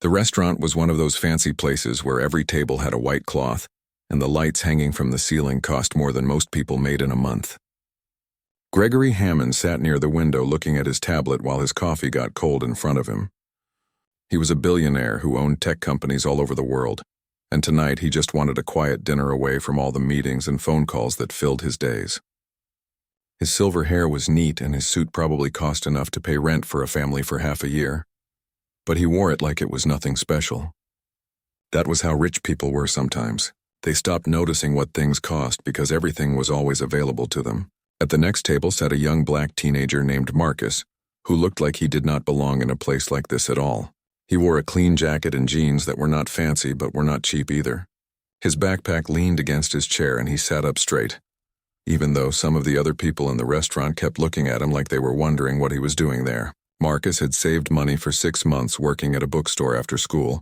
The restaurant was one of those fancy places where every table had a white cloth, and the lights hanging from the ceiling cost more than most people made in a month. Gregory Hammond sat near the window looking at his tablet while his coffee got cold in front of him. He was a billionaire who owned tech companies all over the world, and tonight he just wanted a quiet dinner away from all the meetings and phone calls that filled his days. His silver hair was neat and his suit probably cost enough to pay rent for a family for half a year. But he wore it like it was nothing special. That was how rich people were sometimes. They stopped noticing what things cost because everything was always available to them. At the next table sat a young black teenager named Marcus, who looked like he did not belong in a place like this at all. He wore a clean jacket and jeans that were not fancy but were not cheap either. His backpack leaned against his chair and he sat up straight, even though some of the other people in the restaurant kept looking at him like they were wondering what he was doing there. Marcus had saved money for 6 months working at a bookstore after school,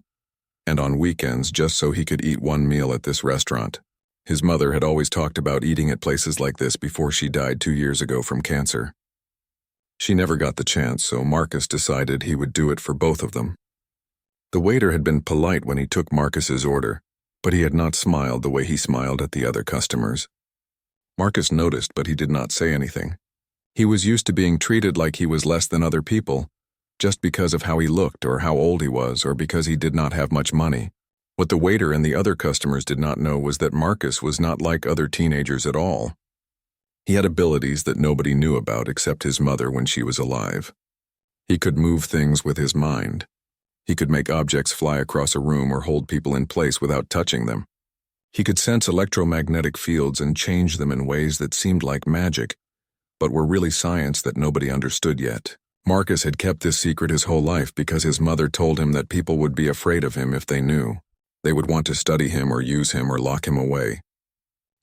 and on weekends just so he could eat one meal at this restaurant. His mother had always talked about eating at places like this before she died 2 years ago from cancer. She never got the chance, so Marcus decided he would do it for both of them. The waiter had been polite when he took Marcus's order, but he had not smiled the way he smiled at the other customers. Marcus noticed, but he did not say anything. He was used to being treated like he was less than other people, just because of how he looked or how old he was or because he did not have much money. What the waiter and the other customers did not know was that Marcus was not like other teenagers at all. He had abilities that nobody knew about except his mother when she was alive. He could move things with his mind. He could make objects fly across a room or hold people in place without touching them. He could sense electromagnetic fields and change them in ways that seemed like magic, but were really science that nobody understood yet. Marcus had kept this secret his whole life because his mother told him that people would be afraid of him if they knew. They would want to study him or use him or lock him away.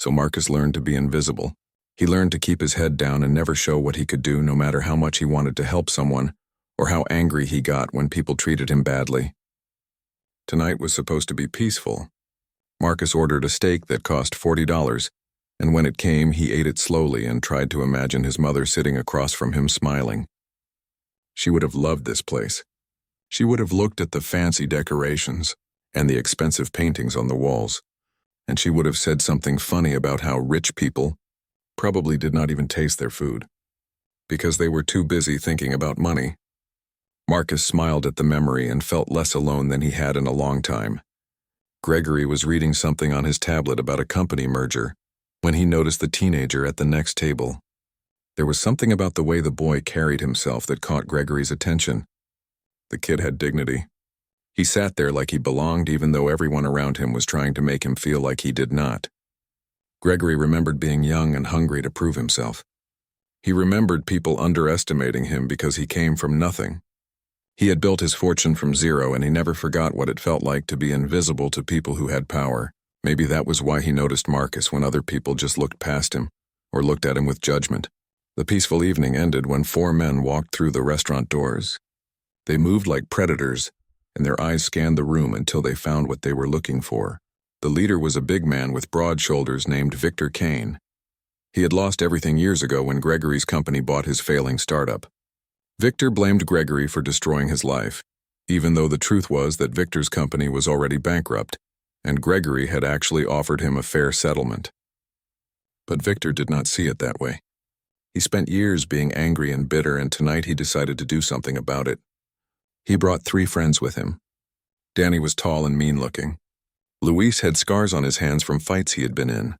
So Marcus learned to be invisible. He learned to keep his head down and never show what he could do no matter how much he wanted to help someone or how angry he got when people treated him badly. Tonight was supposed to be peaceful. Marcus ordered a steak that cost $40, and when it came, he ate it slowly and tried to imagine his mother sitting across from him smiling. She would have loved this place. She would have looked at the fancy decorations and the expensive paintings on the walls, and she would have said something funny about how rich people probably did not even taste their food, because they were too busy thinking about money. Marcus smiled at the memory and felt less alone than he had in a long time. Gregory was reading something on his tablet about a company merger when he noticed the teenager at the next table. There was something about the way the boy carried himself that caught Gregory's attention. The kid had dignity. He sat there like he belonged even though everyone around him was trying to make him feel like he did not. Gregory remembered being young and hungry to prove himself. He remembered people underestimating him because he came from nothing. He had built his fortune from zero and he never forgot what it felt like to be invisible to people who had power. Maybe that was why he noticed Marcus when other people just looked past him or looked at him with judgment. The peaceful evening ended when 4 men walked through the restaurant doors. They moved like predators, and their eyes scanned the room until they found what they were looking for. The leader was a big man with broad shoulders named Victor Kane. He had lost everything years ago when Gregory's company bought his failing startup. Victor blamed Gregory for destroying his life, even though the truth was that Victor's company was already bankrupt, and Gregory had actually offered him a fair settlement. But Victor did not see it that way. He spent years being angry and bitter, and tonight he decided to do something about it. He brought 3 friends with him. Danny was tall and mean-looking. Luis had scars on his hands from fights he had been in.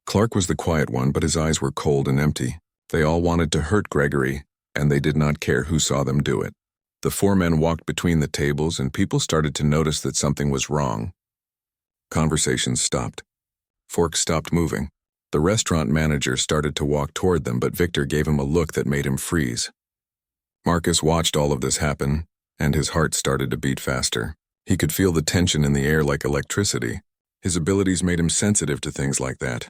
Clark was the quiet one, but his eyes were cold and empty. They all wanted to hurt Gregory, and they did not care who saw them do it. The 4 men walked between the tables, and people started to notice that something was wrong. Conversations stopped. Forks stopped moving. The restaurant manager started to walk toward them, but Victor gave him a look that made him freeze. Marcus watched all of this happen, and his heart started to beat faster. He could feel the tension in the air like electricity. His abilities made him sensitive to things like that.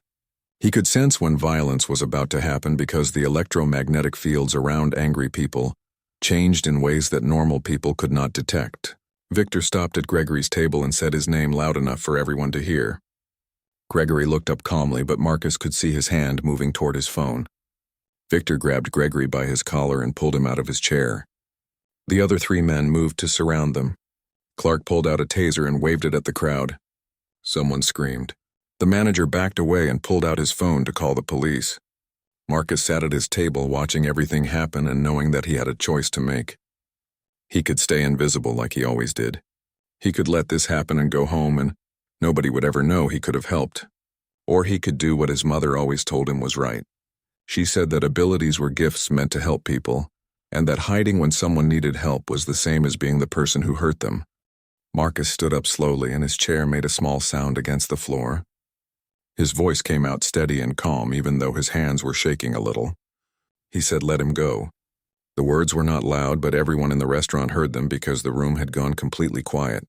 He could sense when violence was about to happen because the electromagnetic fields around angry people changed in ways that normal people could not detect. Victor stopped at Gregory's table and said his name loud enough for everyone to hear. Gregory looked up calmly, but Marcus could see his hand moving toward his phone. Victor grabbed Gregory by his collar and pulled him out of his chair. The other 3 men moved to surround them. Clark pulled out a taser and waved it at the crowd. Someone screamed. The manager backed away and pulled out his phone to call the police. Marcus sat at his table watching everything happen and knowing that he had a choice to make. He could stay invisible like he always did. He could let this happen and go home and nobody would ever know he could have helped. Or he could do what his mother always told him was right. She said that abilities were gifts meant to help people, and that hiding when someone needed help was the same as being the person who hurt them. Marcus stood up slowly and his chair made a small sound against the floor. His voice came out steady and calm even though his hands were shaking a little. He said, "Let him go." The words were not loud, but everyone in the restaurant heard them because the room had gone completely quiet.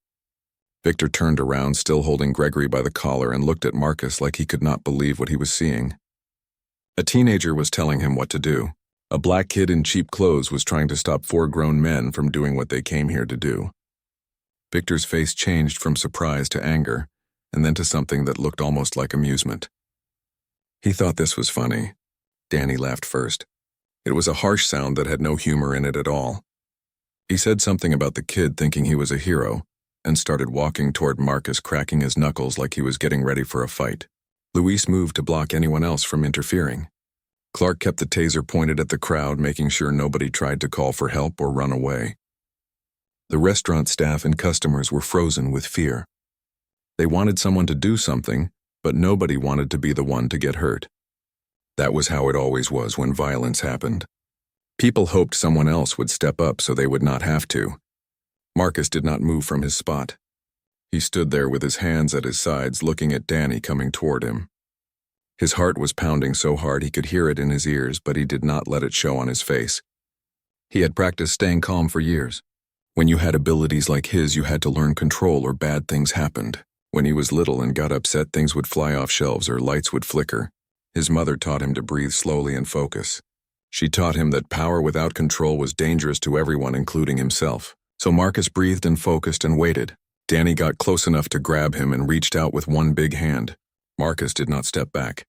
Victor turned around, still holding Gregory by the collar, and looked at Marcus like he could not believe what he was seeing. A teenager was telling him what to do. A black kid in cheap clothes was trying to stop 4 grown men from doing what they came here to do. Victor's face changed from surprise to anger, and then to something that looked almost like amusement. He thought this was funny. Danny laughed first. It was a harsh sound that had no humor in it at all. He said something about the kid thinking he was a hero, and started walking toward Marcus, cracking his knuckles like he was getting ready for a fight. Luis moved to block anyone else from interfering. Clark kept the taser pointed at the crowd, making sure nobody tried to call for help or run away. The restaurant staff and customers were frozen with fear. They wanted someone to do something, but nobody wanted to be the one to get hurt. That was how it always was when violence happened. People hoped someone else would step up so they would not have to. Marcus did not move from his spot. He stood there with his hands at his sides, looking at Danny coming toward him. His heart was pounding so hard he could hear it in his ears, but he did not let it show on his face. He had practiced staying calm for years. When you had abilities like his, you had to learn control or bad things happened. When he was little and got upset, things would fly off shelves or lights would flicker. His mother taught him to breathe slowly and focus. She taught him that power without control was dangerous to everyone, including himself. So Marcus breathed and focused and waited. Danny got close enough to grab him and reached out with one big hand. Marcus did not step back.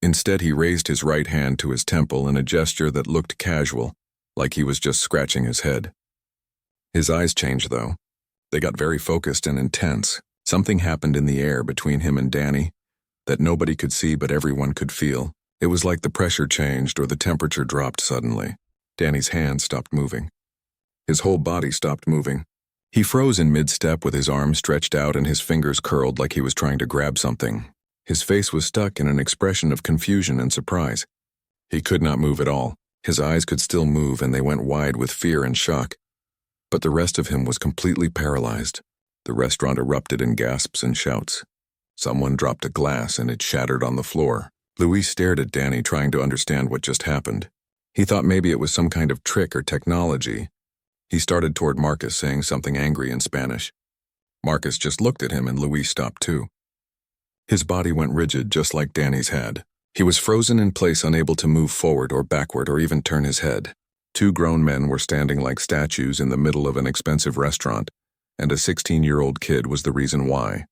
Instead, he raised his right hand to his temple in a gesture that looked casual, like he was just scratching his head. His eyes changed, though. They got very focused and intense. Something happened in the air between him and Danny that nobody could see but everyone could feel. It was like the pressure changed or the temperature dropped suddenly. Danny's hands stopped moving. His whole body stopped moving. He froze in mid-step with his arms stretched out and his fingers curled like he was trying to grab something. His face was stuck in an expression of confusion and surprise. He could not move at all. His eyes could still move and they went wide with fear and shock. But the rest of him was completely paralyzed. The restaurant erupted in gasps and shouts. Someone dropped a glass and it shattered on the floor. Luis stared at Danny, trying to understand what just happened. He thought maybe it was some kind of trick or technology. He started toward Marcus, saying something angry in Spanish. Marcus just looked at him and Luis stopped too. His body went rigid just like Danny's had. He was frozen in place, unable to move forward or backward or even turn his head. 2 grown men were standing like statues in the middle of an expensive restaurant, and a 16-year-old kid was the reason why.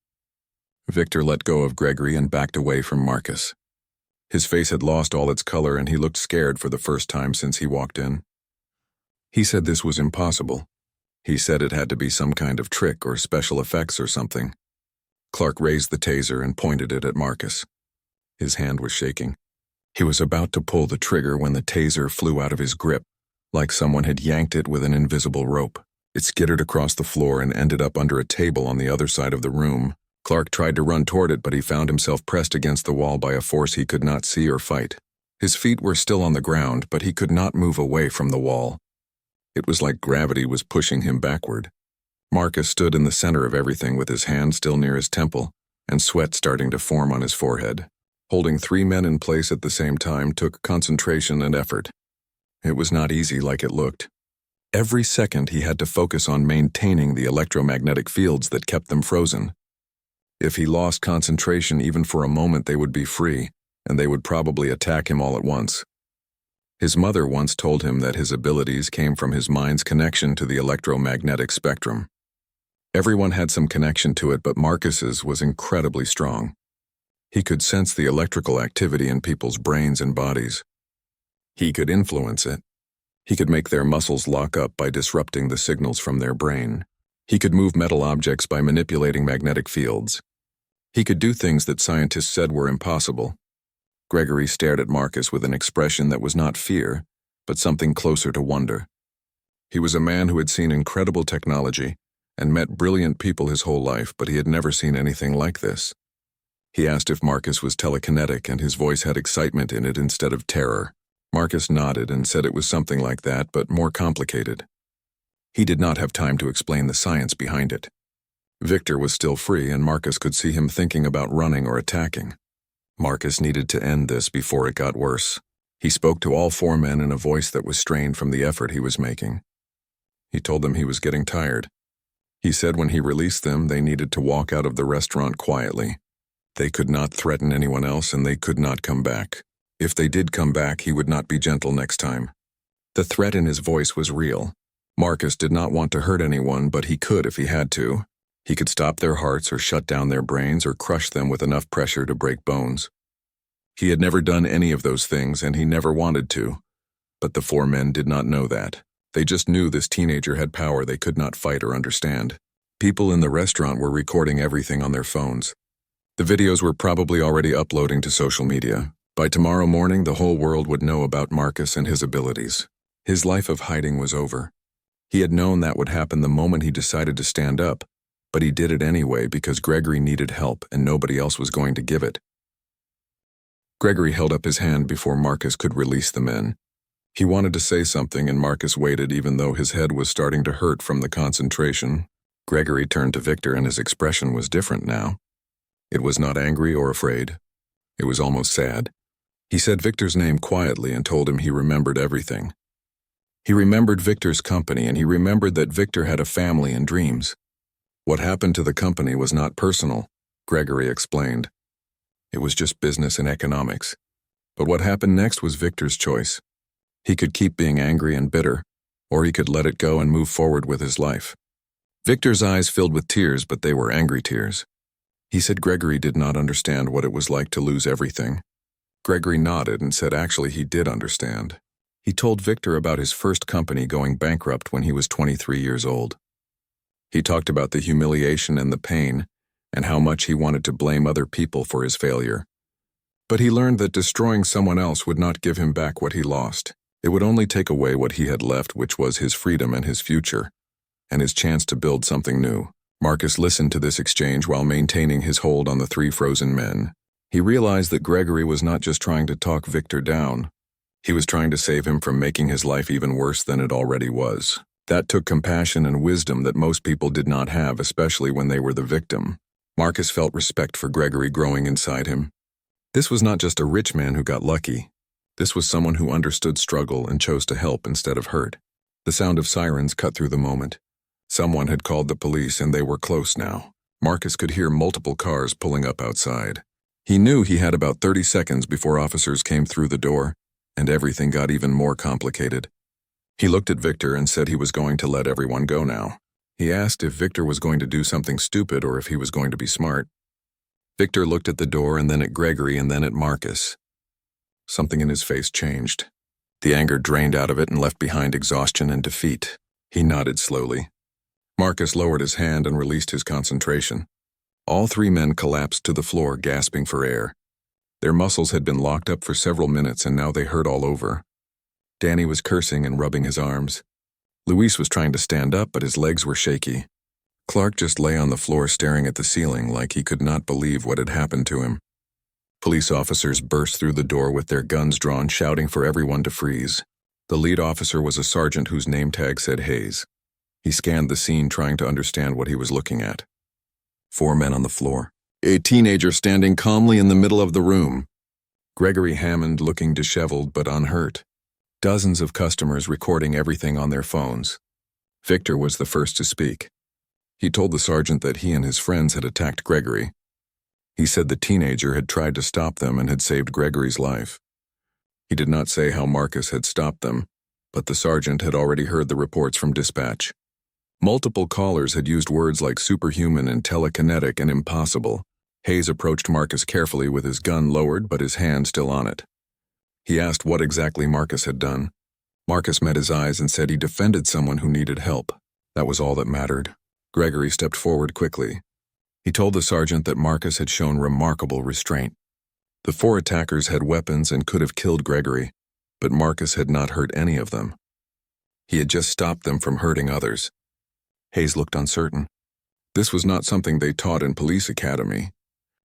Victor let go of Gregory and backed away from Marcus. His face had lost all its color and he looked scared for the first time since he walked in. He said this was impossible. He said it had to be some kind of trick or special effects or something. Clark raised the taser and pointed it at Marcus. His hand was shaking. He was about to pull the trigger when the taser flew out of his grip, like someone had yanked it with an invisible rope. It skittered across the floor and ended up under a table on the other side of the room. Clark tried to run toward it, but he found himself pressed against the wall by a force he could not see or fight. His feet were still on the ground, but he could not move away from the wall. It was like gravity was pushing him backward. Marcus stood in the center of everything with his hand still near his temple and sweat starting to form on his forehead. Holding 3 men in place at the same time took concentration and effort. It was not easy like it looked. Every second he had to focus on maintaining the electromagnetic fields that kept them frozen. If he lost concentration even for a moment, they would be free, and they would probably attack him all at once. His mother once told him that his abilities came from his mind's connection to the electromagnetic spectrum. Everyone had some connection to it, but Marcus's was incredibly strong. He could sense the electrical activity in people's brains and bodies. He could influence it. He could make their muscles lock up by disrupting the signals from their brain. He could move metal objects by manipulating magnetic fields. He could do things that scientists said were impossible. Gregory stared at Marcus with an expression that was not fear, but something closer to wonder. He was a man who had seen incredible technology and met brilliant people his whole life, but he had never seen anything like this. He asked if Marcus was telekinetic, and his voice had excitement in it instead of terror. Marcus nodded and said it was something like that, but more complicated. He did not have time to explain the science behind it. Victor was still free, and Marcus could see him thinking about running or attacking. Marcus needed to end this before it got worse. He spoke to all four men in a voice that was strained from the effort he was making. He told them he was getting tired. He said when he released them, they needed to walk out of the restaurant quietly. They could not threaten anyone else, and they could not come back. If they did come back, he would not be gentle next time. The threat in his voice was real. Marcus did not want to hurt anyone, but he could if he had to. He could stop their hearts or shut down their brains or crush them with enough pressure to break bones. He had never done any of those things, and he never wanted to. But the four men did not know that. They just knew this teenager had power they could not fight or understand. People in the restaurant were recording everything on their phones. The videos were probably already uploading to social media. By tomorrow morning, the whole world would know about Marcus and his abilities. His life of hiding was over. He had known that would happen the moment he decided to stand up, but he did it anyway because Gregory needed help and nobody else was going to give it. Gregory held up his hand before Marcus could release the men. He wanted to say something, and Marcus waited even though his head was starting to hurt from the concentration. Gregory turned to Victor, and his expression was different now. It was not angry or afraid. It was almost sad. He said Victor's name quietly and told him he remembered everything. He remembered Victor's company, and he remembered that Victor had a family and dreams. What happened to the company was not personal, Gregory explained. It was just business and economics. But what happened next was Victor's choice. He could keep being angry and bitter, or he could let it go and move forward with his life. Victor's eyes filled with tears, but they were angry tears. He said Gregory did not understand what it was like to lose everything. Gregory nodded and said actually he did understand. He told Victor about his first company going bankrupt when he was 23 years old. He talked about the humiliation and the pain, and how much he wanted to blame other people for his failure. But he learned that destroying someone else would not give him back what he lost. It would only take away what he had left, which was his freedom and his future, and his chance to build something new. Marcus listened to this exchange while maintaining his hold on the three frozen men. He realized that Gregory was not just trying to talk Victor down. He was trying to save him from making his life even worse than it already was. That took compassion and wisdom that most people did not have, especially when they were the victim. Marcus felt respect for Gregory growing inside him. This was not just a rich man who got lucky. This was someone who understood struggle and chose to help instead of hurt. The sound of sirens cut through the moment. Someone had called the police, and they were close now. Marcus could hear multiple cars pulling up outside. He knew he had about 30 seconds before officers came through the door, and everything got even more complicated. He looked at Victor and said he was going to let everyone go now. He asked if Victor was going to do something stupid or if he was going to be smart. Victor looked at the door and then at Gregory and then at Marcus. Something in his face changed. The anger drained out of it and left behind exhaustion and defeat. He nodded slowly. Marcus lowered his hand and released his concentration. All three men collapsed to the floor, gasping for air. Their muscles had been locked up for several minutes, and now they hurt all over. Danny was cursing and rubbing his arms. Luis was trying to stand up, but his legs were shaky. Clark just lay on the floor staring at the ceiling like he could not believe what had happened to him. Police officers burst through the door with their guns drawn, shouting for everyone to freeze. The lead officer was a sergeant whose name tag said Hayes. He scanned the scene, trying to understand what he was looking at. 4 men on the floor. A teenager standing calmly in the middle of the room. Gregory Hammond looking disheveled but unhurt. Dozens of customers recording everything on their phones. Victor was the first to speak. He told the sergeant that he and his friends had attacked Gregory. He said the teenager had tried to stop them and had saved Gregory's life. He did not say how Marcus had stopped them, but the sergeant had already heard the reports from dispatch. Multiple callers had used words like superhuman and telekinetic and impossible. Hayes approached Marcus carefully with his gun lowered but his hand still on it. He asked what exactly Marcus had done. Marcus met his eyes and said he defended someone who needed help. That was all that mattered. Gregory stepped forward quickly. He told the sergeant that Marcus had shown remarkable restraint. The 4 attackers had weapons and could have killed Gregory, but Marcus had not hurt any of them. He had just stopped them from hurting others. Hayes looked uncertain. This was not something they taught in police academy.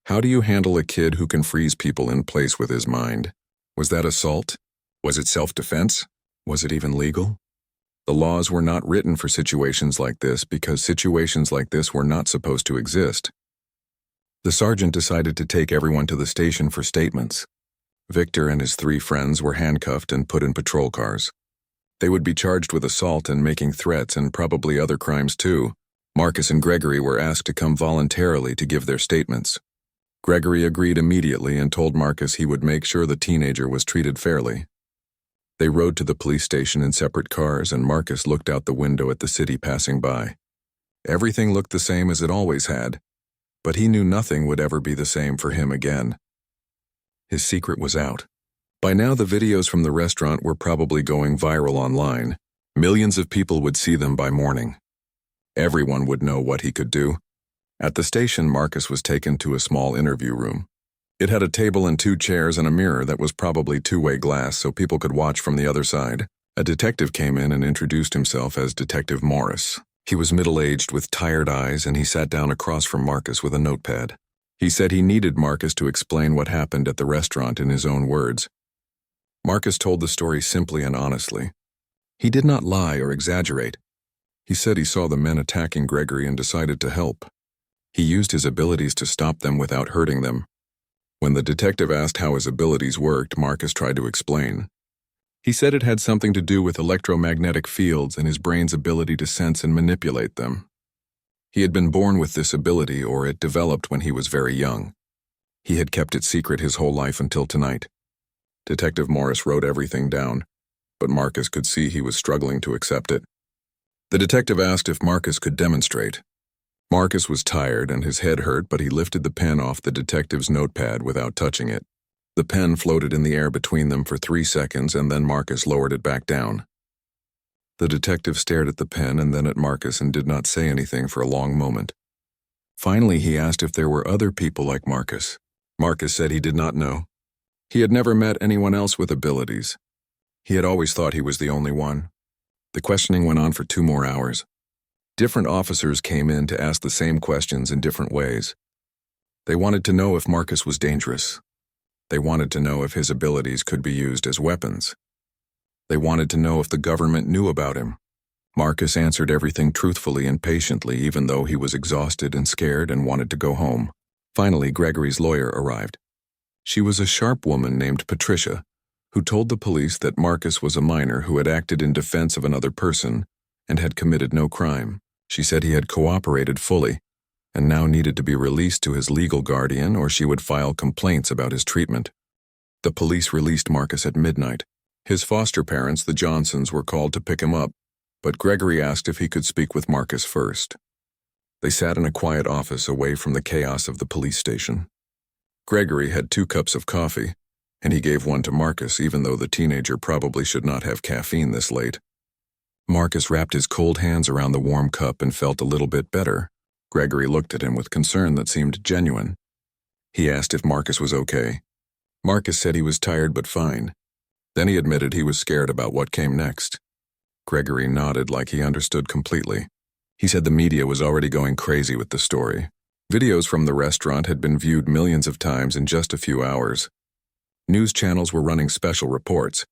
How do you handle a kid who can freeze people in place with his mind? Was that assault? Was it self-defense? Was it even legal? The laws were not written for situations like this because situations like this were not supposed to exist. The sergeant decided to take everyone to the station for statements. Victor and his 3 friends were handcuffed and put in patrol cars. They would be charged with assault and making threats and probably other crimes too. Marcus and Gregory were asked to come voluntarily to give their statements. Gregory agreed immediately and told Marcus he would make sure the teenager was treated fairly. They rode to the police station in separate cars, and Marcus looked out the window at the city passing by. Everything looked the same as it always had, but he knew nothing would ever be the same for him again. His secret was out. By now, the videos from the restaurant were probably going viral online. Millions of people would see them by morning. Everyone would know what he could do. At the station, Marcus was taken to a small interview room. It had a table and 2 chairs and a mirror that was probably two-way glass so people could watch from the other side. A detective came in and introduced himself as Detective Morris. He was middle-aged with tired eyes, and he sat down across from Marcus with a notepad. He said he needed Marcus to explain what happened at the restaurant in his own words. Marcus told the story simply and honestly. He did not lie or exaggerate. He said he saw the men attacking Gregory and decided to help. He used his abilities to stop them without hurting them. When the detective asked how his abilities worked, Marcus tried to explain. He said it had something to do with electromagnetic fields and his brain's ability to sense and manipulate them. He had been born with this ability, or it developed when he was very young. He had kept it secret his whole life until tonight. Detective Morris wrote everything down, but Marcus could see he was struggling to accept it. The detective asked if Marcus could demonstrate. Marcus was tired and his head hurt, but he lifted the pen off the detective's notepad without touching it. The pen floated in the air between them for 3 seconds, and then Marcus lowered it back down. The detective stared at the pen and then at Marcus and did not say anything for a long moment. Finally, he asked if there were other people like Marcus. Marcus said he did not know. He had never met anyone else with abilities. He had always thought he was the only one. The questioning went on for 2 more hours. Different officers came in to ask the same questions in different ways. They wanted to know if Marcus was dangerous. They wanted to know if his abilities could be used as weapons. They wanted to know if the government knew about him. Marcus answered everything truthfully and patiently, even though he was exhausted and scared and wanted to go home. Finally, Gregory's lawyer arrived. She was a sharp woman named Patricia, who told the police that Marcus was a minor who had acted in defense of another person and had committed no crime. She said he had cooperated fully and now needed to be released to his legal guardian, or she would file complaints about his treatment. The police released Marcus at midnight. His foster parents, the Johnsons, were called to pick him up, but Gregory asked if he could speak with Marcus first. They sat in a quiet office away from the chaos of the police station. Gregory had 2 cups of coffee, and he gave one to Marcus, even though the teenager probably should not have caffeine this late. Marcus wrapped his cold hands around the warm cup and felt a little bit better. Gregory looked at him with concern that seemed genuine. He asked if Marcus was okay. Marcus said he was tired but fine. Then he admitted he was scared about what came next. Gregory nodded like he understood completely. He said the media was already going crazy with the story. Videos from the restaurant had been viewed millions of times in just a few hours. News channels were running special reports.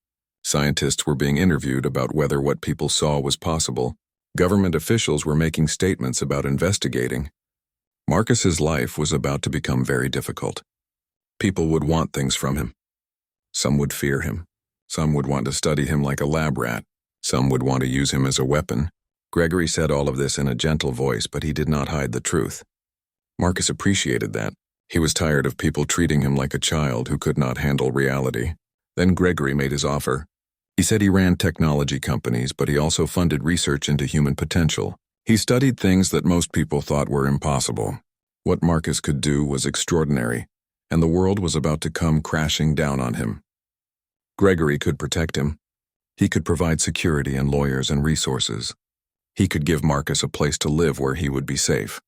Scientists were being interviewed about whether what people saw was possible. Government officials were making statements about investigating. Marcus's life was about to become very difficult. People would want things from him. Some would fear him. Some would want to study him like a lab rat. Some would want to use him as a weapon. Gregory said all of this in a gentle voice, but he did not hide the truth. Marcus appreciated that. He was tired of people treating him like a child who could not handle reality. Then Gregory made his offer. He said he ran technology companies, but he also funded research into human potential. He studied things that most people thought were impossible. What Marcus could do was extraordinary, and the world was about to come crashing down on him. Gregory could protect him. He could provide security and lawyers and resources. He could give Marcus a place to live where he would be safe.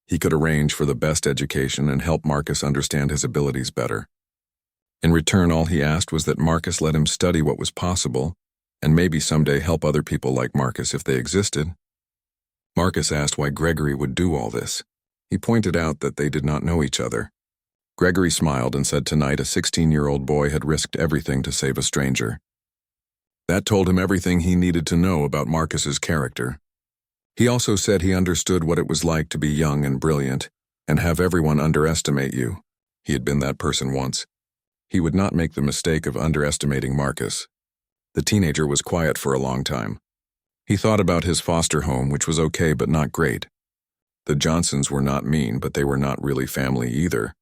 He could arrange for the best education and help Marcus understand his abilities better. In return, all he asked was that Marcus let him study what was possible and maybe someday help other people like Marcus if they existed. Marcus asked why Gregory would do all this. He pointed out that they did not know each other. Gregory smiled and said tonight a 16-year-old boy had risked everything to save a stranger. That told him everything he needed to know about Marcus's character. He also said he understood what it was like to be young and brilliant and have everyone underestimate you. He had been that person once. He would not make the mistake of underestimating Marcus. The teenager was quiet for a long time. He thought about his foster home, which was okay but not great. The Johnsons were not mean, but they were not really family either.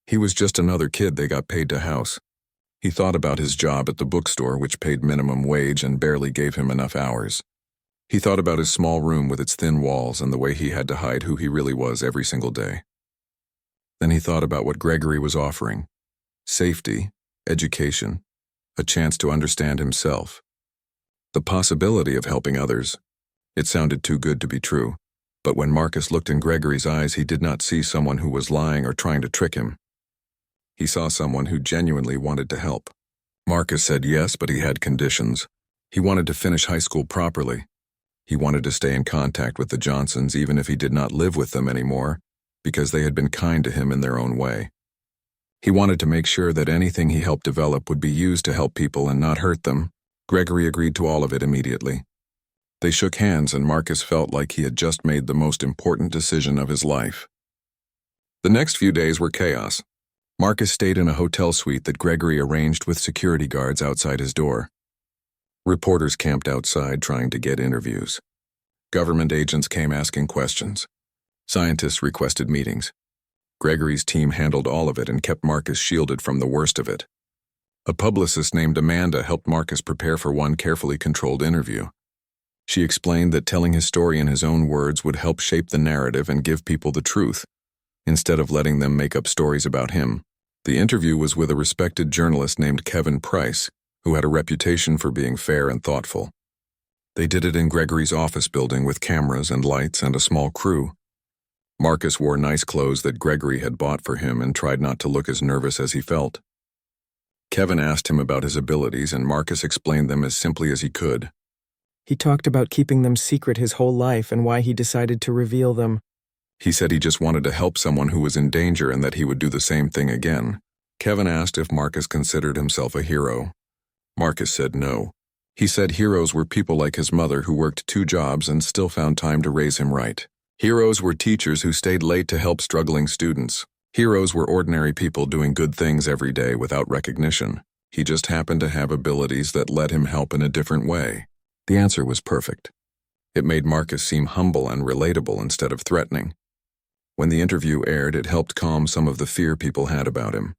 He was just another kid they got paid to house. He thought about his job at the bookstore, which paid minimum wage and barely gave him enough hours. He thought about his small room with its thin walls and the way he had to hide who he really was every single day. Then he thought about what Gregory was offering: safety, education, a chance to understand himself, the possibility of helping others. It sounded too good to be true, but when Marcus looked in Gregory's eyes, he did not see someone who was lying or trying to trick him. He saw someone who genuinely wanted to help. Marcus said yes, but he had conditions. He wanted to finish high school properly. He wanted to stay in contact with the Johnsons even if he did not live with them anymore, because they had been kind to him in their own way. He wanted to make sure that anything he helped develop would be used to help people and not hurt them. Gregory agreed to all of it immediately. They shook hands and Marcus felt like he had just made the most important decision of his life. The next few days were chaos. Marcus stayed in a hotel suite that Gregory arranged with security guards outside his door. Reporters camped outside trying to get interviews. Government agents came asking questions. Scientists requested meetings. Gregory's team handled all of it and kept Marcus shielded from the worst of it. A publicist named Amanda helped Marcus prepare for one carefully controlled interview. She explained that telling his story in his own words would help shape the narrative and give people the truth, instead of letting them make up stories about him. The interview was with a respected journalist named Kevin Price, who had a reputation for being fair and thoughtful. They did it in Gregory's office building with cameras and lights and a small crew. Marcus wore nice clothes that Gregory had bought for him and tried not to look as nervous as he felt. Kevin asked him about his abilities and Marcus explained them as simply as he could. He talked about keeping them secret his whole life and why he decided to reveal them. He said he just wanted to help someone who was in danger and that he would do the same thing again. Kevin asked if Marcus considered himself a hero. Marcus said no. He said heroes were people like his mother who worked 2 jobs and still found time to raise him right. Heroes were teachers who stayed late to help struggling students. Heroes were ordinary people doing good things every day without recognition. He just happened to have abilities that let him help in a different way. The answer was perfect. It made Marcus seem humble and relatable instead of threatening. When the interview aired, it helped calm some of the fear people had about him.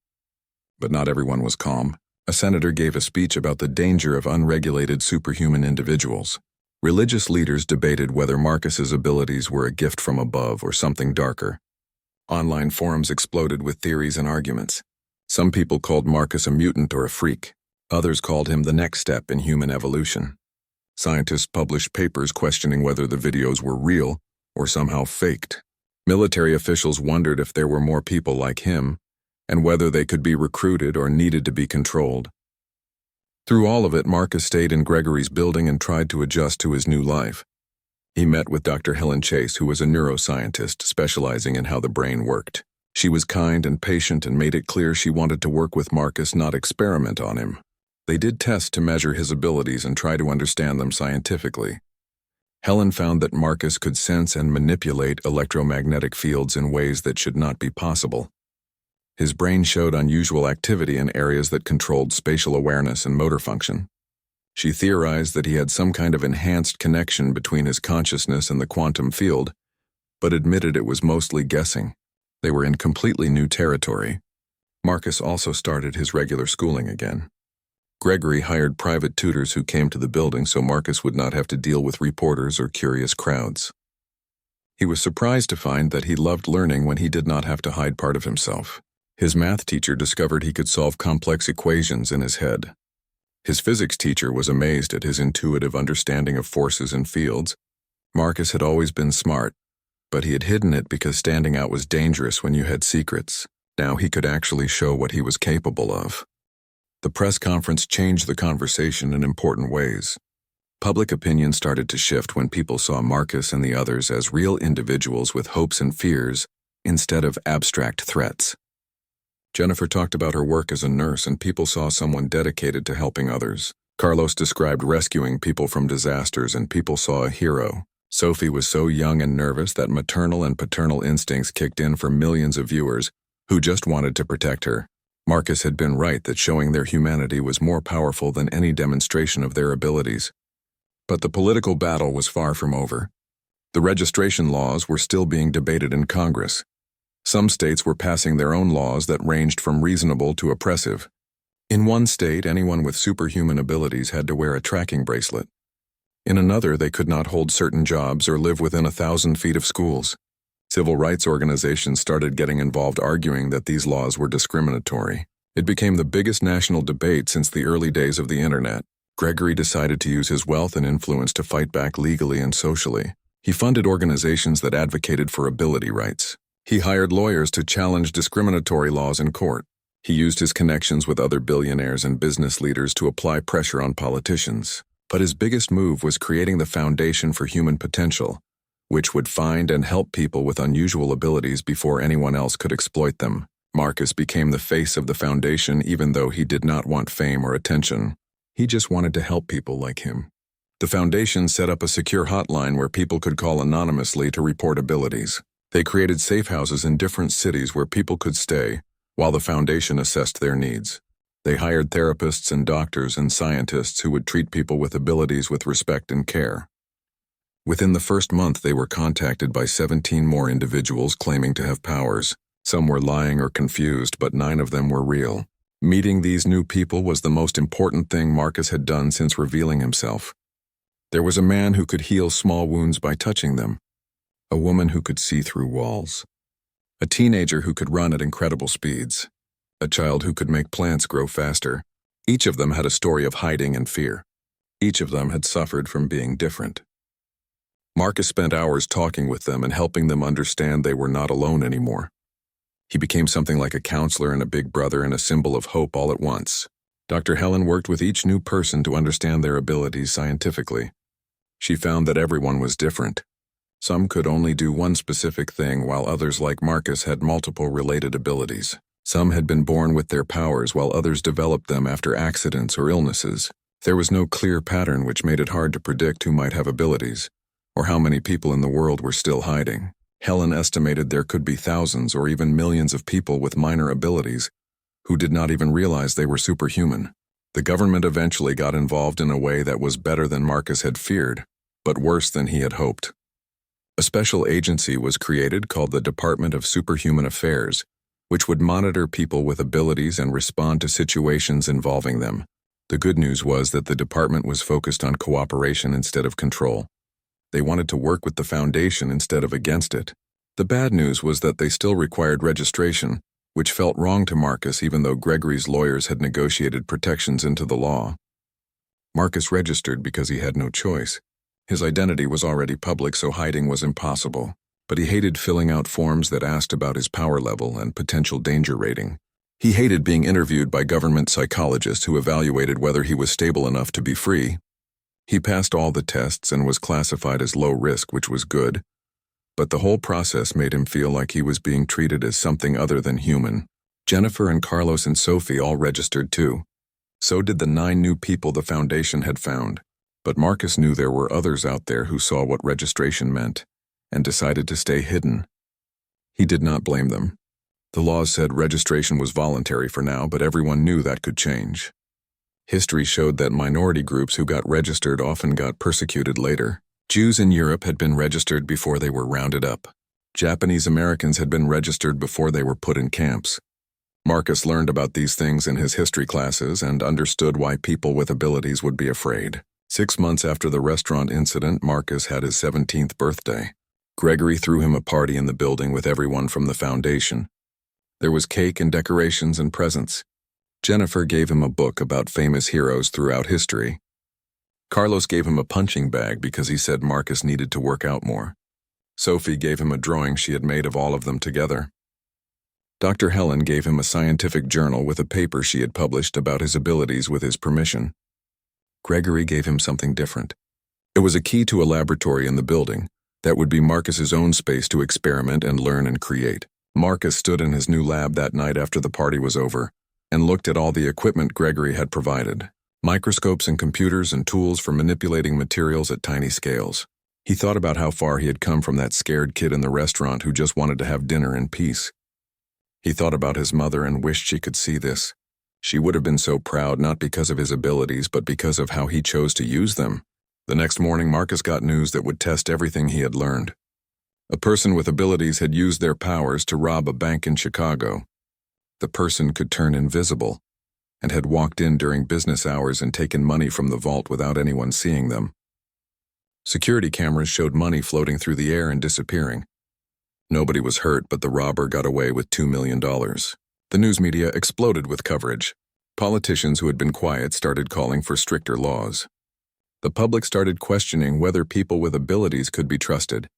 But not everyone was calm. A senator gave a speech about the danger of unregulated superhuman individuals. Religious leaders debated whether Marcus's abilities were a gift from above or something darker. Online forums exploded with theories and arguments. Some people called Marcus a mutant or a freak. Others called him the next step in human evolution. Scientists published papers questioning whether the videos were real or somehow faked. Military officials wondered if there were more people like him, and whether they could be recruited or needed to be controlled. Through all of it, Marcus stayed in Gregory's building and tried to adjust to his new life. He met with Dr. Helen Chase, who was a neuroscientist specializing in how the brain worked. She was kind and patient and made it clear she wanted to work with Marcus, not experiment on him. They did tests to measure his abilities and try to understand them scientifically. Helen found that Marcus could sense and manipulate electromagnetic fields in ways that should not be possible. His brain showed unusual activity in areas that controlled spatial awareness and motor function. She theorized that he had some kind of enhanced connection between his consciousness and the quantum field, but admitted it was mostly guessing. They were in completely new territory. Marcus also started his regular schooling again. Gregory hired private tutors who came to the building so Marcus would not have to deal with reporters or curious crowds. He was surprised to find that he loved learning when he did not have to hide part of himself. His math teacher discovered he could solve complex equations in his head. His physics teacher was amazed at his intuitive understanding of forces and fields. Marcus had always been smart, but he had hidden it because standing out was dangerous when you had secrets. Now he could actually show what he was capable of. The press conference changed the conversation in important ways. Public opinion started to shift when people saw Marcus and the others as real individuals with hopes and fears instead of abstract threats. Jennifer talked about her work as a nurse, and people saw someone dedicated to helping others. Carlos described rescuing people from disasters, and people saw a hero. Sophie was so young and nervous that maternal and paternal instincts kicked in for millions of viewers who just wanted to protect her. Marcus had been right that showing their humanity was more powerful than any demonstration of their abilities. But the political battle was far from over. The registration laws were still being debated in Congress. Some states were passing their own laws that ranged from reasonable to oppressive. In one state, anyone with superhuman abilities had to wear a tracking bracelet. In another, they could not hold certain jobs or live within 1,000 feet of schools. Civil rights organizations started getting involved, arguing that these laws were discriminatory. It became the biggest national debate since the early days of the internet. Gregory decided to use his wealth and influence to fight back legally and socially. He funded organizations that advocated for ability rights. He hired lawyers to challenge discriminatory laws in court. He used his connections with other billionaires and business leaders to apply pressure on politicians. But his biggest move was creating the Foundation for Human Potential, which would find and help people with unusual abilities before anyone else could exploit them. Marcus became the face of the foundation, even though he did not want fame or attention. He just wanted to help people like him. The foundation set up a secure hotline where people could call anonymously to report abilities. They created safe houses in different cities where people could stay while the foundation assessed their needs. They hired therapists and doctors and scientists who would treat people with abilities with respect and care. Within the first month, they were contacted by 17 more individuals claiming to have powers. Some were lying or confused, but 9 of them were real. Meeting these new people was the most important thing Marcus had done since revealing himself. There was a man who could heal small wounds by touching them, a woman who could see through walls, a teenager who could run at incredible speeds, a child who could make plants grow faster. Each of them had a story of hiding and fear. Each of them had suffered from being different. Marcus spent hours talking with them and helping them understand they were not alone anymore. He became something like a counselor and a big brother and a symbol of hope all at once. Dr. Helen worked with each new person to understand their abilities scientifically. She found that everyone was different. Some could only do one specific thing, while others, like Marcus, had multiple related abilities. Some had been born with their powers, while others developed them after accidents or illnesses. There was no clear pattern, which made it hard to predict who might have abilities, or how many people in the world were still hiding. Helen estimated there could be thousands or even millions of people with minor abilities who did not even realize they were superhuman. The government eventually got involved in a way that was better than Marcus had feared, but worse than he had hoped. A special agency was created called the Department of Superhuman Affairs, which would monitor people with abilities and respond to situations involving them. The good news was that the department was focused on cooperation instead of control. They wanted to work with the foundation instead of against it. The bad news was that they still required registration, which felt wrong to Marcus even though Gregory's lawyers had negotiated protections into the law. Marcus registered because he had no choice. His identity was already public, so hiding was impossible. But he hated filling out forms that asked about his power level and potential danger rating. He hated being interviewed by government psychologists who evaluated whether he was stable enough to be free. He passed all the tests and was classified as low risk, which was good. But the whole process made him feel like he was being treated as something other than human. Jennifer and Carlos and Sophie all registered too. So did the 9 new people the foundation had found. But Marcus knew there were others out there who saw what registration meant and decided to stay hidden. He did not blame them. The laws said registration was voluntary for now, but everyone knew that could change. History showed that minority groups who got registered often got persecuted later. Jews in Europe had been registered before they were rounded up. Japanese Americans had been registered before they were put in camps. Marcus learned about these things in his history classes and understood why people with abilities would be afraid. 6 months after the restaurant incident, Marcus had his 17th birthday. Gregory threw him a party in the building with everyone from the foundation. There was cake and decorations and presents. Jennifer gave him a book about famous heroes throughout history. Carlos gave him a punching bag because he said Marcus needed to work out more. Sophie gave him a drawing she had made of all of them together. Dr. Helen gave him a scientific journal with a paper she had published about his abilities with his permission. Gregory gave him something different. It was a key to a laboratory in the building that would be Marcus's own space to experiment and learn and create. Marcus stood in his new lab that night after the party was over and looked at all the equipment Gregory had provided. Microscopes and computers and tools for manipulating materials at tiny scales. He thought about how far he had come from that scared kid in the restaurant who just wanted to have dinner in peace. He thought about his mother and wished she could see this. She would have been so proud not because of his abilities but because of how he chose to use them. The next morning, Marcus got news that would test everything he had learned. A person with abilities had used their powers to rob a bank in Chicago. The person could turn invisible and had walked in during business hours and taken money from the vault without anyone seeing them. Security cameras showed money floating through the air and disappearing. Nobody was hurt, but the robber got away with $2 million. The news media exploded with coverage. Politicians who had been quiet started calling for stricter laws. The public started questioning whether people with abilities could be trusted.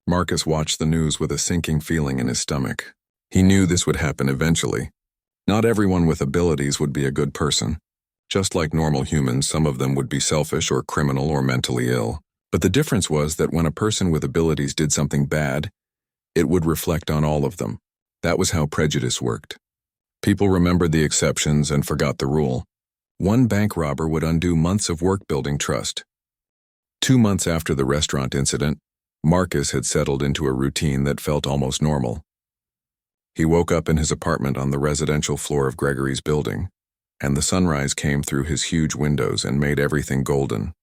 Marcus watched the news with a sinking feeling in his stomach. He knew this would happen eventually. Not everyone with abilities would be a good person. Just like normal humans, some of them would be selfish or criminal or mentally ill. But the difference was that when a person with abilities did something bad, it would reflect on all of them. That was how prejudice worked. People remembered the exceptions and forgot the rule. One bank robber would undo months of work building trust. 2 months after the restaurant incident, Marcus had settled into a routine that felt almost normal. He woke up in his apartment on the residential floor of Gregory's building, and the sunrise came through his huge windows and made everything golden.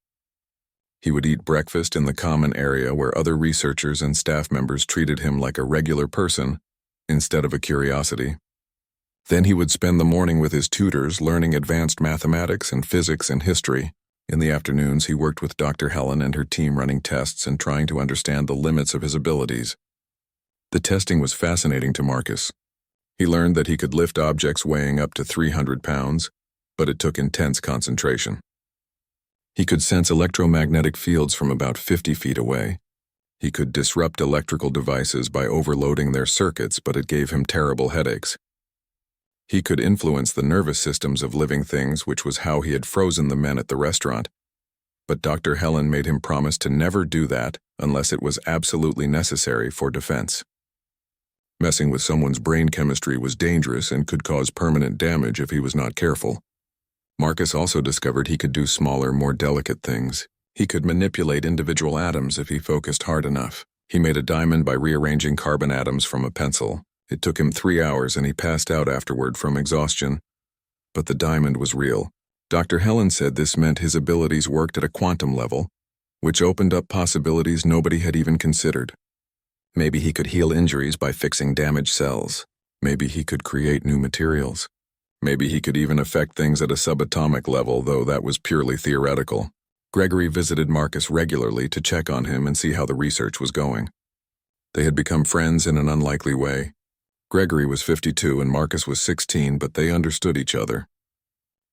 He would eat breakfast in the common area where other researchers and staff members treated him like a regular person instead of a curiosity. Then he would spend the morning with his tutors learning advanced mathematics and physics and history. In the afternoons, he worked with Dr. Helen and her team running tests and trying to understand the limits of his abilities. The testing was fascinating to Marcus. He learned that he could lift objects weighing up to 300 pounds, but it took intense concentration. He could sense electromagnetic fields from about 50 feet away. He could disrupt electrical devices by overloading their circuits, but it gave him terrible headaches. He could influence the nervous systems of living things, which was how he had frozen the men at the restaurant. But Dr. Helen made him promise to never do that unless it was absolutely necessary for defense. Messing with someone's brain chemistry was dangerous and could cause permanent damage if he was not careful. Marcus also discovered he could do smaller, more delicate things. He could manipulate individual atoms if he focused hard enough. He made a diamond by rearranging carbon atoms from a pencil. It took him 3 hours and he passed out afterward from exhaustion. But the diamond was real. Dr. Helen said this meant his abilities worked at a quantum level, which opened up possibilities nobody had even considered. Maybe he could heal injuries by fixing damaged cells. Maybe he could create new materials. Maybe he could even affect things at a subatomic level, though that was purely theoretical. Gregory visited Marcus regularly to check on him and see how the research was going. They had become friends in an unlikely way. Gregory was 52 and Marcus was 16, but they understood each other.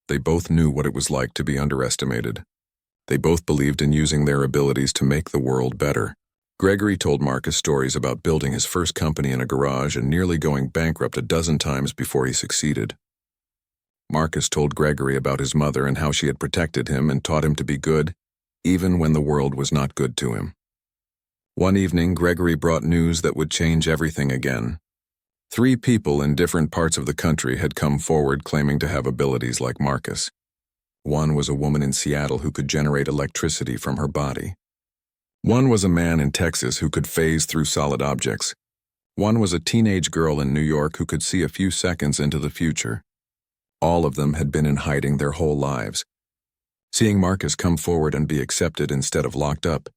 They both knew what it was like to be underestimated. They both believed in using their abilities to make the world better. Gregory told Marcus stories about building his first company in a garage and nearly going bankrupt a dozen times before he succeeded. Marcus told Gregory about his mother and how she had protected him and taught him to be good, even when the world was not good to him. One evening, Gregory brought news that would change everything again. 3 people in different parts of the country had come forward claiming to have abilities like Marcus. One was a woman in Seattle who could generate electricity from her body. One was a man in Texas who could phase through solid objects. One was a teenage girl in New York who could see a few seconds into the future. All of them had been in hiding their whole lives. Seeing Marcus come forward and be accepted instead of locked up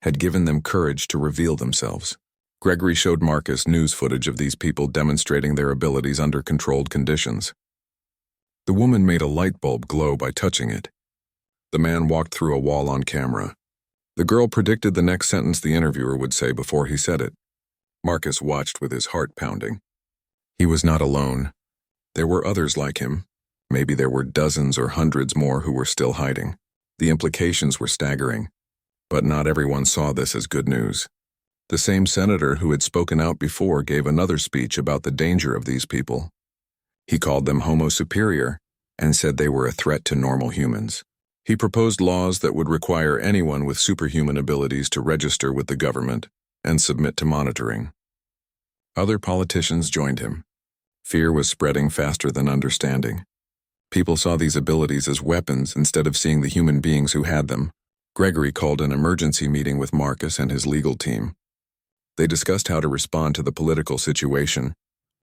had given them courage to reveal themselves. Gregory showed Marcus news footage of these people demonstrating their abilities under controlled conditions. The woman made a light bulb glow by touching it. The man walked through a wall on camera. The girl predicted the next sentence the interviewer would say before he said it. Marcus watched with his heart pounding. He was not alone. There were others like him. Maybe there were dozens or hundreds more who were still hiding. The implications were staggering, but not everyone saw this as good news. The same senator who had spoken out before gave another speech about the danger of these people. He called them Homo superior and said they were a threat to normal humans. He proposed laws that would require anyone with superhuman abilities to register with the government and submit to monitoring. Other politicians joined him. Fear was spreading faster than understanding. People saw these abilities as weapons instead of seeing the human beings who had them. Gregory called an emergency meeting with Marcus and his legal team. They discussed how to respond to the political situation.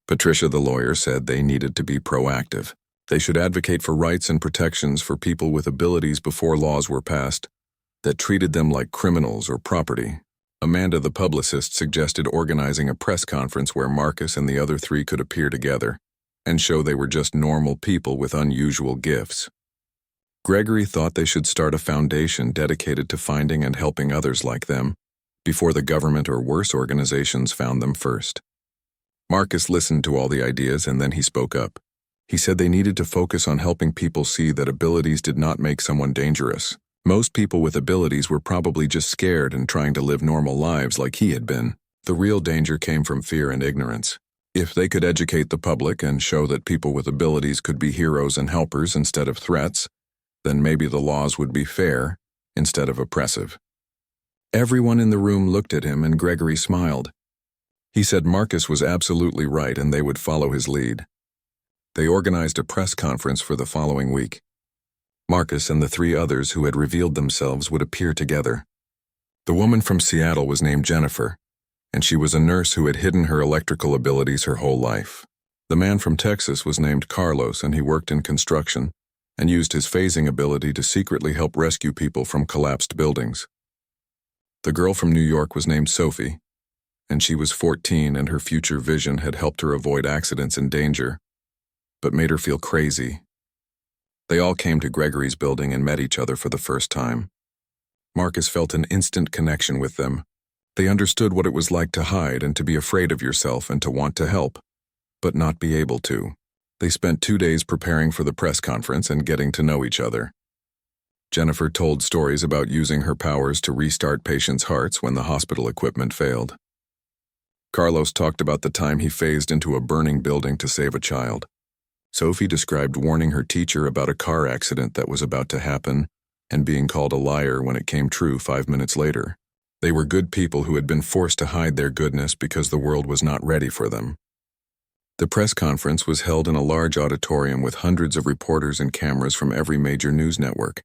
Patricia, the lawyer, said they needed to be proactive. They should advocate for rights and protections for people with abilities before laws were passed that treated them like criminals or property. Amanda, the publicist, suggested organizing a press conference where Marcus and the other three could appear together and show they were just normal people with unusual gifts. Gregory thought they should start a foundation dedicated to finding and helping others like them before the government or worse organizations found them first. Marcus listened to all the ideas and then he spoke up. He said they needed to focus on helping people see that abilities did not make someone dangerous. Most people with abilities were probably just scared and trying to live normal lives like he had been. The real danger came from fear and ignorance. If they could educate the public and show that people with abilities could be heroes and helpers instead of threats, then maybe the laws would be fair instead of oppressive. Everyone in the room looked at him and Gregory smiled. He said Marcus was absolutely right and they would follow his lead. They organized a press conference for the following week. Marcus and the three others who had revealed themselves would appear together. The woman from Seattle was named Jennifer, and she was a nurse who had hidden her electrical abilities her whole life. The man from Texas was named Carlos, and he worked in construction and used his phasing ability to secretly help rescue people from collapsed buildings. The girl from New York was named Sophie, and she was 14 and her future vision had helped her avoid accidents and danger, but made her feel crazy. They all came to Gregory's building and met each other for the first time. Marcus felt an instant connection with them. They understood what it was like to hide and to be afraid of yourself and to want to help, but not be able to. They spent 2 days preparing for the press conference and getting to know each other. Jennifer told stories about using her powers to restart patients' hearts when the hospital equipment failed. Carlos talked about the time he phased into a burning building to save a child. Sophie described warning her teacher about a car accident that was about to happen and being called a liar when it came true 5 minutes later. They were good people who had been forced to hide their goodness because the world was not ready for them. The press conference was held in a large auditorium with hundreds of reporters and cameras from every major news network.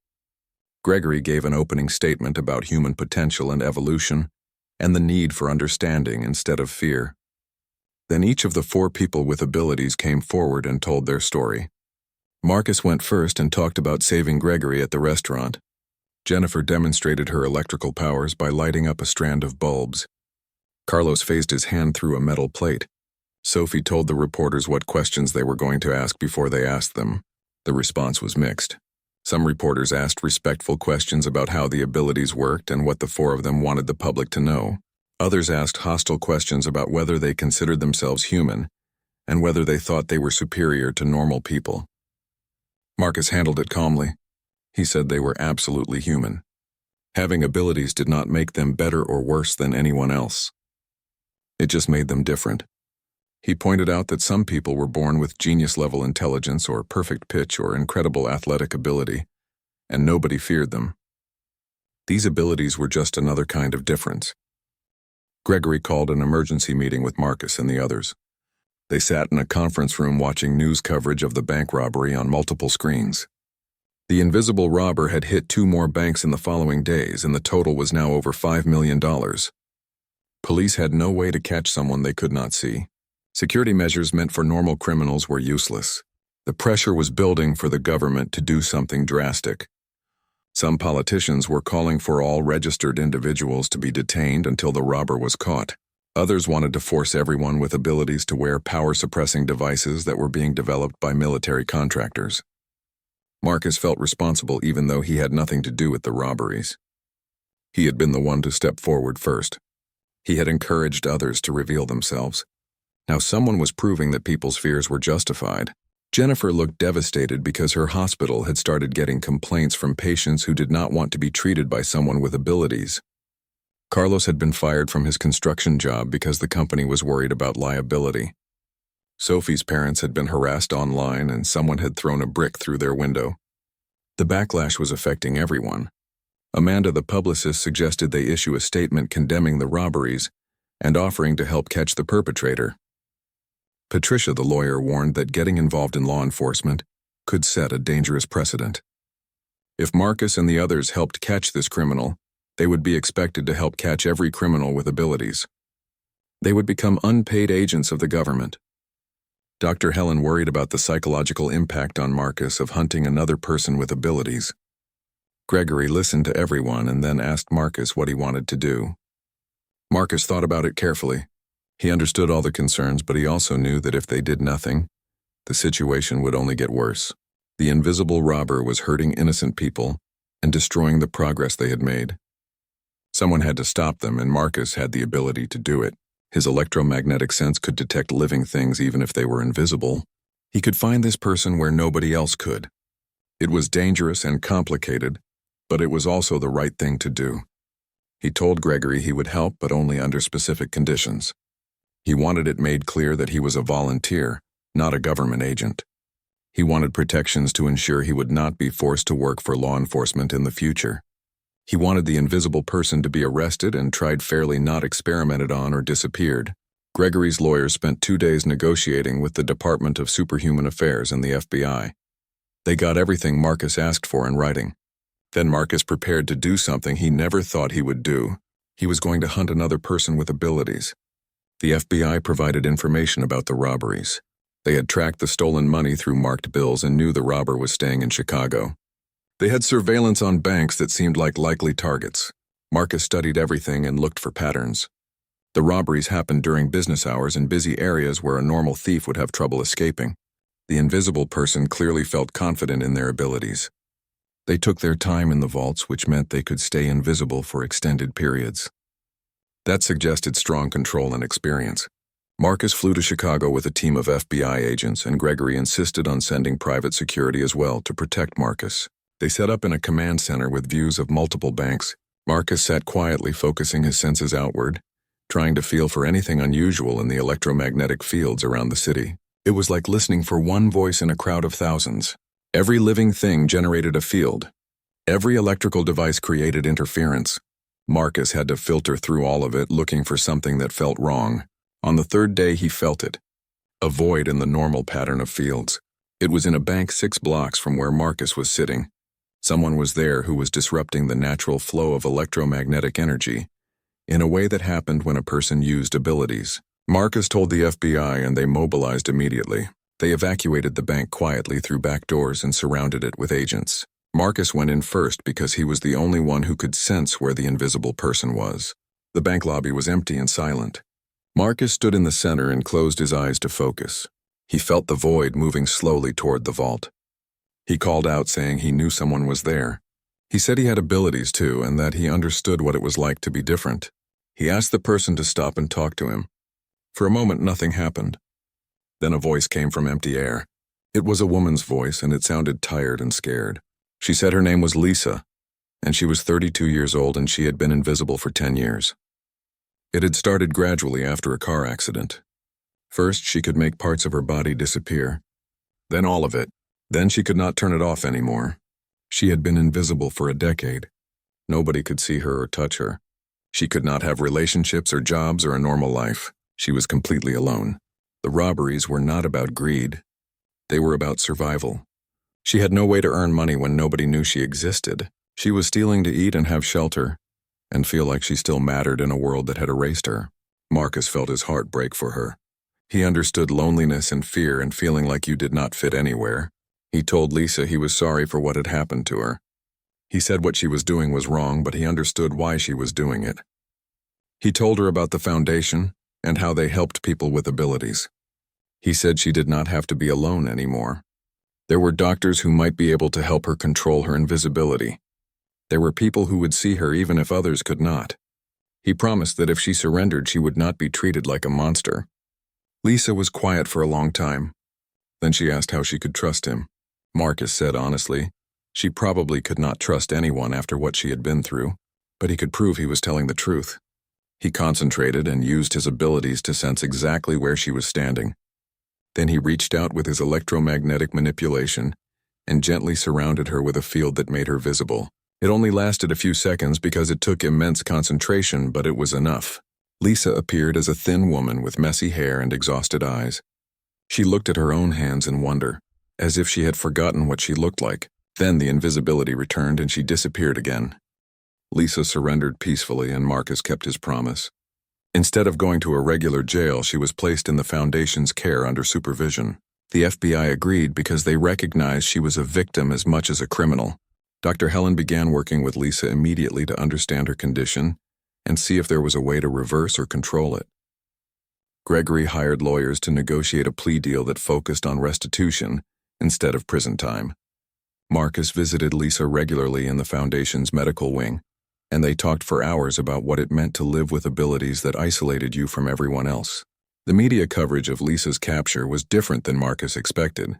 Gregory gave an opening statement about human potential and evolution and the need for understanding instead of fear. Then each of the 4 people with abilities came forward and told their story. Marcus went first and talked about saving Gregory at the restaurant. Jennifer demonstrated her electrical powers by lighting up a strand of bulbs. Carlos phased his hand through a metal plate. Sophie told the reporters what questions they were going to ask before they asked them. The response was mixed. Some reporters asked respectful questions about how the abilities worked and what the 4 of them wanted the public to know. Others asked hostile questions about whether they considered themselves human and whether they thought they were superior to normal people. Marcus handled it calmly. He said they were absolutely human. Having abilities did not make them better or worse than anyone else. It just made them different. He pointed out that some people were born with genius-level intelligence or perfect pitch or incredible athletic ability, and nobody feared them. These abilities were just another kind of difference. Gregory called an emergency meeting with Marcus and the others. They sat in a conference room watching news coverage of the bank robbery on multiple screens. The invisible robber had hit 2 more banks in the following days, and the total was now over $5 million. Police had no way to catch someone they could not see. Security measures meant for normal criminals were useless. The pressure was building for the government to do something drastic. Some politicians were calling for all registered individuals to be detained until the robber was caught. Others wanted to force everyone with abilities to wear power-suppressing devices that were being developed by military contractors. Marcus felt responsible even though he had nothing to do with the robberies. He had been the one to step forward first. He had encouraged others to reveal themselves. Now someone was proving that people's fears were justified. Jennifer looked devastated because her hospital had started getting complaints from patients who did not want to be treated by someone with abilities. Carlos had been fired from his construction job because the company was worried about liability. Sophie's parents had been harassed online and someone had thrown a brick through their window. The backlash was affecting everyone. Amanda, the publicist, suggested they issue a statement condemning the robberies and offering to help catch the perpetrator. Patricia, the lawyer, warned that getting involved in law enforcement could set a dangerous precedent. If Marcus and the others helped catch this criminal, they would be expected to help catch every criminal with abilities. They would become unpaid agents of the government. Dr. Helen worried about the psychological impact on Marcus of hunting another person with abilities. Gregory listened to everyone and then asked Marcus what he wanted to do. Marcus thought about it carefully. He understood all the concerns, but he also knew that if they did nothing, the situation would only get worse. The invisible robber was hurting innocent people and destroying the progress they had made. Someone had to stop them, and Marcus had the ability to do it. His electromagnetic sense could detect living things even if they were invisible. He could find this person where nobody else could. It was dangerous and complicated, but it was also the right thing to do. He told Gregory he would help, but only under specific conditions. He wanted it made clear that he was a volunteer, not a government agent. He wanted protections to ensure he would not be forced to work for law enforcement in the future. He wanted the invisible person to be arrested and tried fairly, not experimented on or disappeared. Gregory's lawyers spent 2 days negotiating with the Department of Superhuman Affairs and the FBI. They got everything Marcus asked for in writing. Then Marcus prepared to do something he never thought he would do. He was going to hunt another person with abilities. The FBI provided information about the robberies. They had tracked the stolen money through marked bills and knew the robber was staying in Chicago. They had surveillance on banks that seemed like likely targets. Marcus studied everything and looked for patterns. The robberies happened during business hours in busy areas where a normal thief would have trouble escaping. The invisible person clearly felt confident in their abilities. They took their time in the vaults, which meant they could stay invisible for extended periods. That suggested strong control and experience. Marcus flew to Chicago with a team of FBI agents, and Gregory insisted on sending private security as well to protect Marcus. They set up in a command center with views of multiple banks. Marcus sat quietly, focusing his senses outward, trying to feel for anything unusual in the electromagnetic fields around the city. It was like listening for one voice in a crowd of thousands. Every living thing generated a field. Every electrical device created interference. Marcus had to filter through all of it, looking for something that felt wrong. On the third day, he felt it. A void in the normal pattern of fields. It was in a bank 6 blocks from where Marcus was sitting. Someone was there who was disrupting the natural flow of electromagnetic energy in a way that happened when a person used abilities. Marcus told the FBI, and they mobilized immediately. They evacuated the bank quietly through back doors and surrounded it with agents. Marcus went in first because he was the only one who could sense where the invisible person was. The bank lobby was empty and silent. Marcus stood in the center and closed his eyes to focus. He felt the void moving slowly toward the vault. He called out, saying he knew someone was there. He said he had abilities too, and that he understood what it was like to be different. He asked the person to stop and talk to him. For a moment, nothing happened. Then a voice came from empty air. It was a woman's voice, and it sounded tired and scared. She said her name was Lisa, and she was 32 years old, and she had been invisible for 10 years. It had started gradually after a car accident. First, she could make parts of her body disappear. Then all of it. Then she could not turn it off anymore. She had been invisible for a decade. Nobody could see her or touch her. She could not have relationships or jobs or a normal life. She was completely alone. The robberies were not about greed. They were about survival. She had no way to earn money when nobody knew she existed. She was stealing to eat and have shelter, and feel like she still mattered in a world that had erased her. Marcus felt his heart break for her. He understood loneliness and fear and feeling like you did not fit anywhere. He told Lisa he was sorry for what had happened to her. He said what she was doing was wrong, but he understood why she was doing it. He told her about the foundation and how they helped people with abilities. He said she did not have to be alone anymore. There were doctors who might be able to help her control her invisibility. There were people who would see her even if others could not. He promised that if she surrendered, she would not be treated like a monster. Lisa was quiet for a long time. Then she asked how she could trust him. Marcus said honestly, she probably could not trust anyone after what she had been through, but he could prove he was telling the truth. He concentrated and used his abilities to sense exactly where she was standing. Then he reached out with his electromagnetic manipulation and gently surrounded her with a field that made her visible. It only lasted a few seconds because it took immense concentration, but it was enough. Lisa appeared as a thin woman with messy hair and exhausted eyes. She looked at her own hands in wonder, as if she had forgotten what she looked like. Then the invisibility returned and she disappeared again. Lisa surrendered peacefully and Marcus kept his promise. Instead of going to a regular jail, she was placed in the Foundation's care under supervision. The FBI agreed because they recognized she was a victim as much as a criminal. Dr. Helen began working with Lisa immediately to understand her condition and see if there was a way to reverse or control it. Gregory hired lawyers to negotiate a plea deal that focused on restitution instead of prison time. Marcus visited Lisa regularly in the Foundation's medical wing, and they talked for hours about what it meant to live with abilities that isolated you from everyone else. The media coverage of Lisa's capture was different than Marcus expected.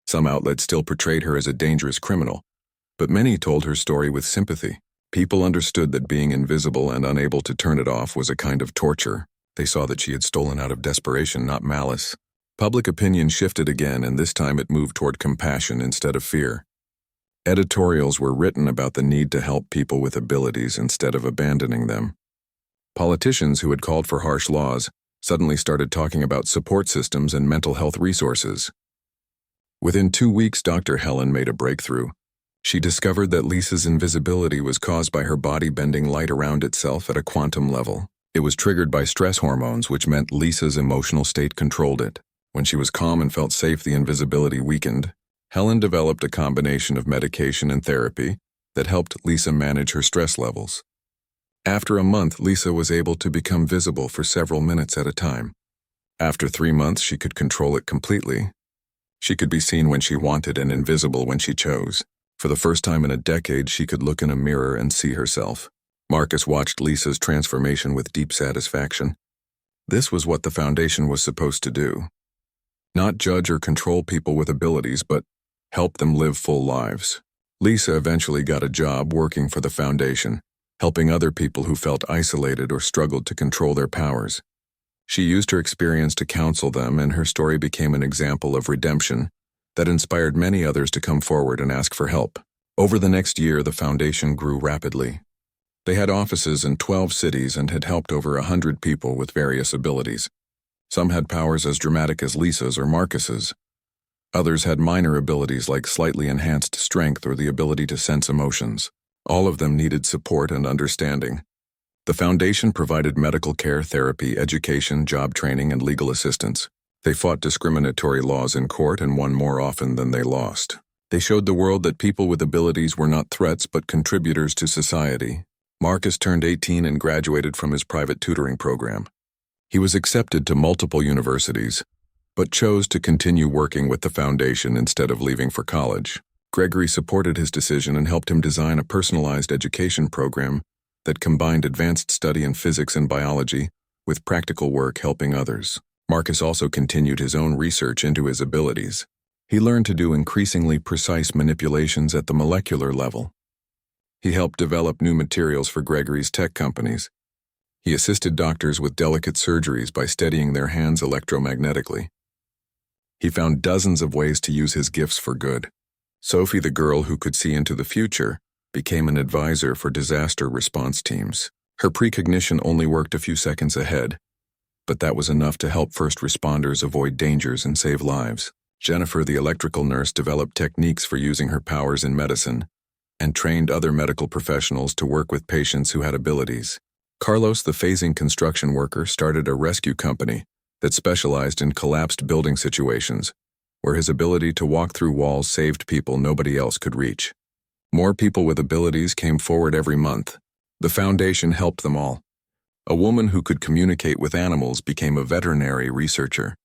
Some outlets still portrayed her as a dangerous criminal, but many told her story with sympathy. People understood that being invisible and unable to turn it off was a kind of torture. They saw that she had stolen out of desperation, not malice. Public opinion shifted again, and this time it moved toward compassion instead of fear. Editorials were written about the need to help people with abilities instead of abandoning them. Politicians who had called for harsh laws suddenly started talking about support systems and mental health resources. Within 2 weeks, Dr. Helen made a breakthrough. She discovered that Lisa's invisibility was caused by her body bending light around itself at a quantum level. It was triggered by stress hormones, which meant Lisa's emotional state controlled it. When she was calm and felt safe, the invisibility weakened. Helen developed a combination of medication and therapy that helped Lisa manage her stress levels. After a month, Lisa was able to become visible for several minutes at a time. After 3 months, she could control it completely. She could be seen when she wanted and invisible when she chose. For the first time in a decade, she could look in a mirror and see herself. Marcus watched Lisa's transformation with deep satisfaction. This was what the Foundation was supposed to do. Not judge or control people with abilities, but help them live full lives. Lisa eventually got a job working for the Foundation, helping other people who felt isolated or struggled to control their powers. She used her experience to counsel them, and her story became an example of redemption that inspired many others to come forward and ask for help. Over the next year, the Foundation grew rapidly. They had offices in 12 cities and had helped over 100 people with various abilities. Some had powers as dramatic as Lisa's or Marcus's. Others had minor abilities like slightly enhanced strength or the ability to sense emotions. All of them needed support and understanding. The Foundation provided medical care, therapy, education, job training, and legal assistance. They fought discriminatory laws in court and won more often than they lost. They showed the world that people with abilities were not threats but contributors to society. Marcus turned 18 and graduated from his private tutoring program. He was accepted to multiple universities, but chose to continue working with the Foundation instead of leaving for college. Gregory supported his decision and helped him design a personalized education program that combined advanced study in physics and biology with practical work helping others. Marcus also continued his own research into his abilities. He learned to do increasingly precise manipulations at the molecular level. He helped develop new materials for Gregory's tech companies. He assisted doctors with delicate surgeries by steadying their hands electromagnetically. He found dozens of ways to use his gifts for good. Sophie, the girl who could see into the future, became an advisor for disaster response teams. Her precognition only worked a few seconds ahead, but that was enough to help first responders avoid dangers and save lives. Jennifer, the electrical nurse, developed techniques for using her powers in medicine and trained other medical professionals to work with patients who had abilities. Carlos, the phasing construction worker, started a rescue company that specialized in collapsed building situations, where his ability to walk through walls saved people nobody else could reach. More people with abilities came forward every month. The Foundation helped them all. A woman who could communicate with animals became a veterinary researcher.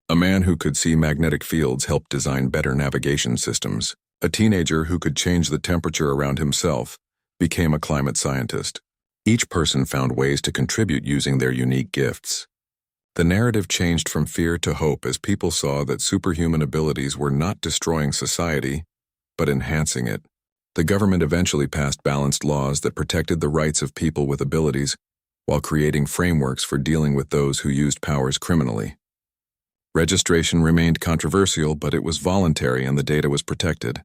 A man who could see magnetic fields helped design better navigation systems. A teenager who could change the temperature around himself became a climate scientist. Each person found ways to contribute using their unique gifts. The narrative changed from fear to hope as people saw that superhuman abilities were not destroying society, but enhancing it. The government eventually passed balanced laws that protected the rights of people with abilities while creating frameworks for dealing with those who used powers criminally. Registration remained controversial, but it was voluntary and the data was protected.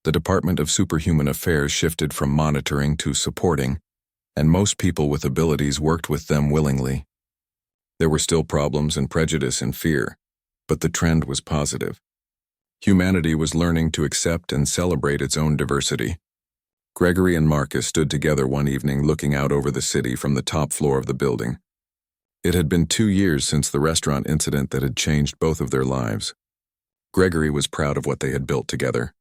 The Department of Superhuman Affairs shifted from monitoring to supporting, and most people with abilities worked with them willingly. There were still problems and prejudice and fear, but the trend was positive. Humanity was learning to accept and celebrate its own diversity. Gregory and Marcus stood together one evening looking out over the city from the top floor of the building. It had been 2 years since the restaurant incident that had changed both of their lives. Gregory was proud of what they had built together.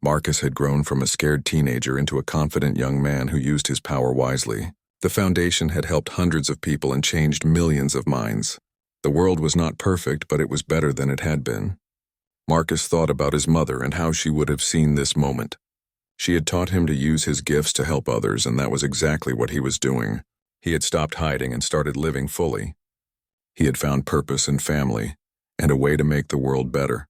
Marcus had grown from a scared teenager into a confident young man who used his power wisely. The foundation had helped hundreds of people and changed millions of minds. The world was not perfect, but it was better than it had been. Marcus thought about his mother and how she would have seen this moment. She had taught him to use his gifts to help others, and that was exactly what he was doing. He had stopped hiding and started living fully. He had found purpose and family, and a way to make the world better.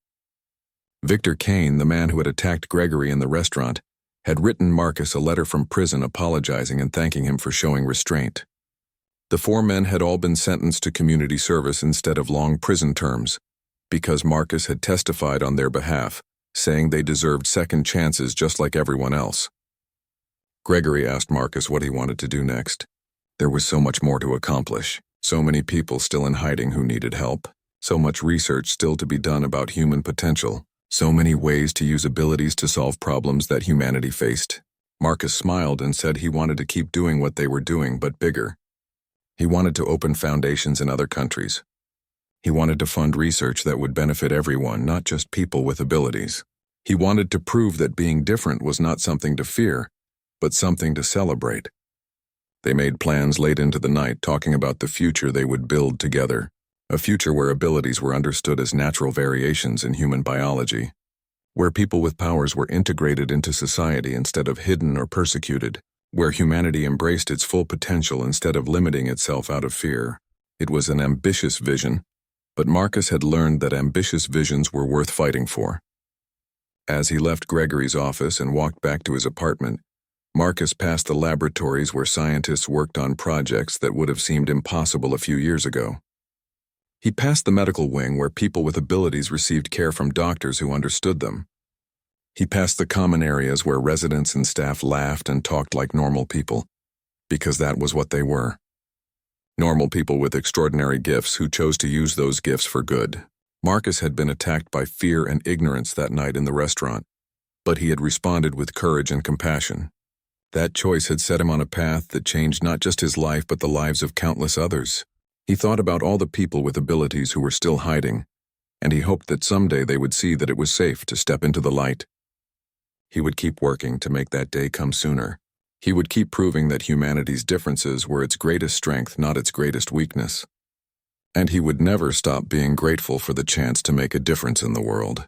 Victor Kane, the man who had attacked Gregory in the restaurant, had written Marcus a letter from prison apologizing and thanking him for showing restraint. The 4 men had all been sentenced to community service instead of long prison terms, because Marcus had testified on their behalf, saying they deserved second chances just like everyone else. Gregory asked Marcus what he wanted to do next. There was so much more to accomplish, so many people still in hiding who needed help, so much research still to be done about human potential, so many ways to use abilities to solve problems that humanity faced. Marcus smiled and said he wanted to keep doing what they were doing, but bigger. He wanted to open foundations in other countries. He wanted to fund research that would benefit everyone, not just people with abilities. He wanted to prove that being different was not something to fear, but something to celebrate. They made plans late into the night, talking about the future they would build together, a future where abilities were understood as natural variations in human biology, where people with powers were integrated into society instead of hidden or persecuted, where humanity embraced its full potential instead of limiting itself out of fear. It was an ambitious vision, but Marcus had learned that ambitious visions were worth fighting for. As he left Gregory's office and walked back to his apartment, Marcus passed the laboratories where scientists worked on projects that would have seemed impossible a few years ago. He passed the medical wing where people with abilities received care from doctors who understood them. He passed the common areas where residents and staff laughed and talked like normal people, because that was what they were. Normal people with extraordinary gifts who chose to use those gifts for good. Marcus had been attacked by fear and ignorance that night in the restaurant, but he had responded with courage and compassion. That choice had set him on a path that changed not just his life but the lives of countless others. He thought about all the people with abilities who were still hiding, and he hoped that someday they would see that it was safe to step into the light. He would keep working to make that day come sooner. He would keep proving that humanity's differences were its greatest strength, not its greatest weakness. And he would never stop being grateful for the chance to make a difference in the world.